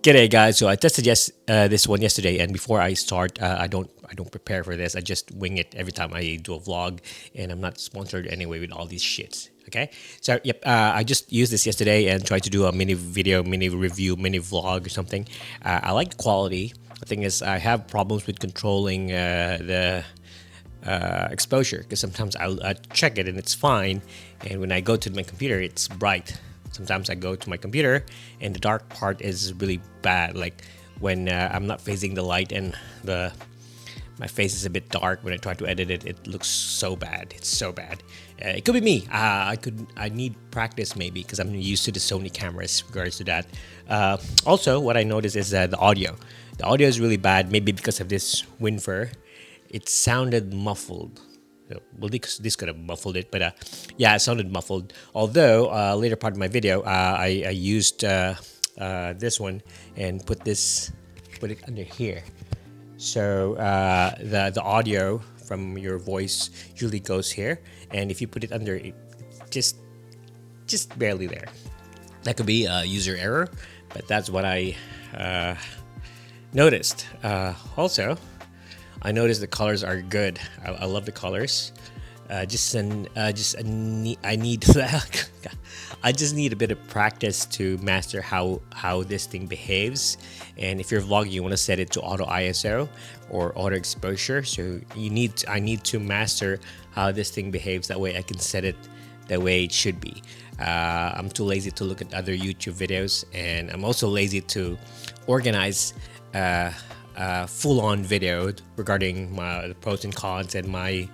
G'day guys. So I tested this one yesterday, and before I start, I don't prepare for this. I just wing it every time I do a vlog, and I'm not sponsored anyway with all these shits. Okay, so yep, I just used this yesterday and tried to do a mini video, mini review, mini vlog or something. I like the quality. The thing is, I have problems with controlling the exposure, because sometimes I'll check it and it's fine, and when I go to my computer, it's bright. Sometimes I go to my computer and the dark part is really bad, like when I'm not facing the light and my face is a bit dark. When I try to edit it, it looks so bad. It's so bad. It could be me. I need practice maybe, because I'm used to the Sony cameras in regards to that. Also, what I noticed is the audio. The audio is really bad, maybe because of this Winfer. It sounded muffled. Well, this could have muffled it, but yeah, it sounded muffled. Although later part of my video, I used this one and put it under here. So the audio from your voice usually goes here, and if you put it under, it just barely there. That could be a user error, but that's what I noticed. Also, I noticed the colors are good. I love the colors. I just need I just need a bit of practice to master how this thing behaves. And if you're vlogging, you want to set it to auto ISO or auto exposure. So I need to master how this thing behaves. That way I can set it the way it should be. I'm too lazy to look at other YouTube videos, and I'm also lazy to organize full-on video regarding the pros and cons and my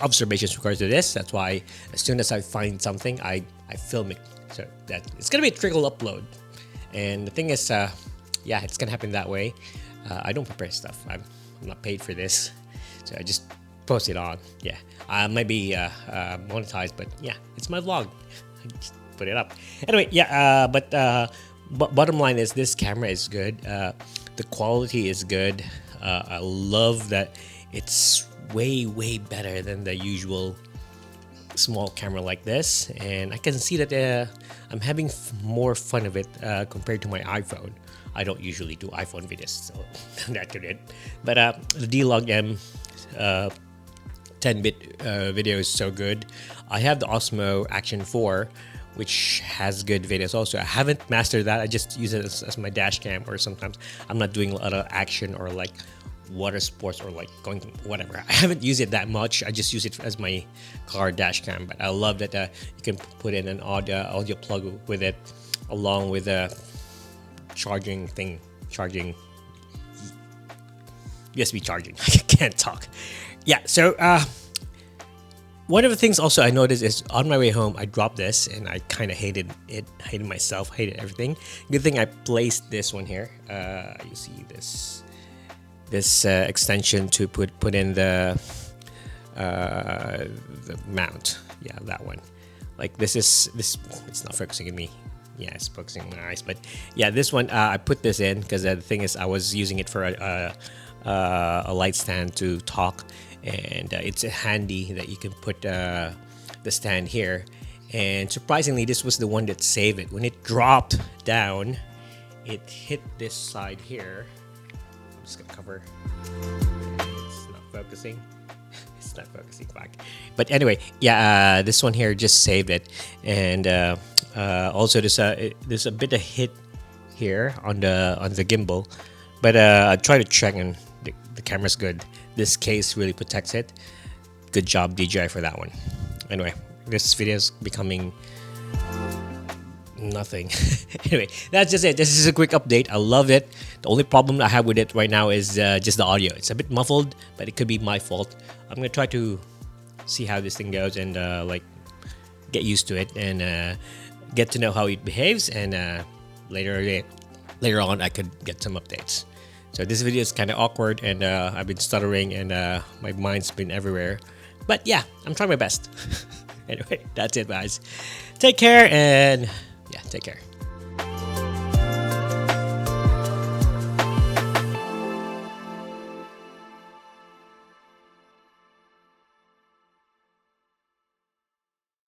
observations regards to this. That's why as soon as I find something, I film it. So that it's gonna be a trickle upload. And the thing is, yeah, it's gonna happen that way. I don't prepare stuff. I'm not paid for this, so I just post it on. Yeah, I might be monetized, but yeah, it's my vlog. I just put it up. Anyway, yeah, but bottom line is this camera is good. The quality is good. I love that it's way better than the usual small camera like this, and I can see that I'm having more fun of it compared to my iPhone. I don't usually do iPhone videos, so that could it. But the D-Log M 10-bit video is so good. I have the Osmo Action 4, which has good videos also. I haven't mastered that. I just use it as my dash cam, or sometimes I'm not doing a lot of action or like water sports or like going whatever. I haven't used it that much. I just use it as my car dash cam. But I love that you can put in an audio plug with it, along with a charging USB charging. I can't talk. Yeah, so one of the things also I noticed is on my way home, I dropped this and I kind of hated it. Hated myself, hated everything. Good thing I placed this one here. You see this extension to put in the mount. Yeah, that one. Like this. It's not focusing on me. Yeah, it's focusing on my eyes. But yeah, this one I put this in because the thing is I was using it for a light stand to talk. And it's handy that you can put the stand here. And surprisingly, this was the one that saved it. When it dropped down, it hit this side here. I'm just gonna cover. It's not focusing. It's not focusing back. But anyway, yeah, this one here just saved it. And also there's a bit of hit here on the gimbal. But I try to check, and the camera's good. This case really protects it. Good job, DJI, for that one. Anyway, this video is becoming nothing. Anyway, that's just it. This is a quick update. I love it. The only problem I have with it right now is just the audio. It's a bit muffled, but it could be my fault. I'm gonna try to see how this thing goes and like get used to it and get to know how it behaves. And later on, I could get some updates. So this video is kind of awkward, and I've been stuttering, and my mind's been everywhere. But yeah, I'm trying my best. Anyway, that's it, guys. Take care, and yeah, take care.